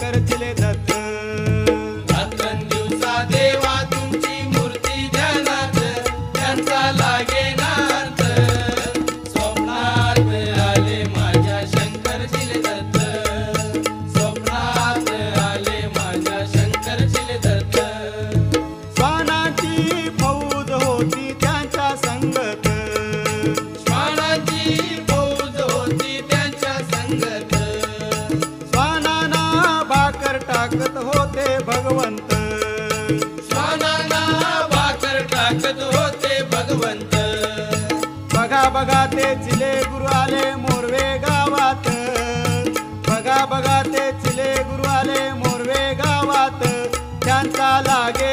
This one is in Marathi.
शंकर चिले दत्त रात्रंदिवसा देवा तुमची मूर्ती ध्यानात त्यांचा लागे नार्थ स्वप्नात आले माझ्या शंकर चिले दत्त स्वप्नात आले माझ्या शंकर चिले दत्त श्वानाची फौज होती त्यांच्या संगत श्वानाची फौज होती त्यांच्या संगत श्वानांना भाकर टाकत होते भगवंत श्वानांना भाकर टाकत होते भगवंत बघा बघा ते चिले गुरु आले मोरवे गावात बघा बघा ते चिले गुरु आले मोरवे गावात त्यांचा लागे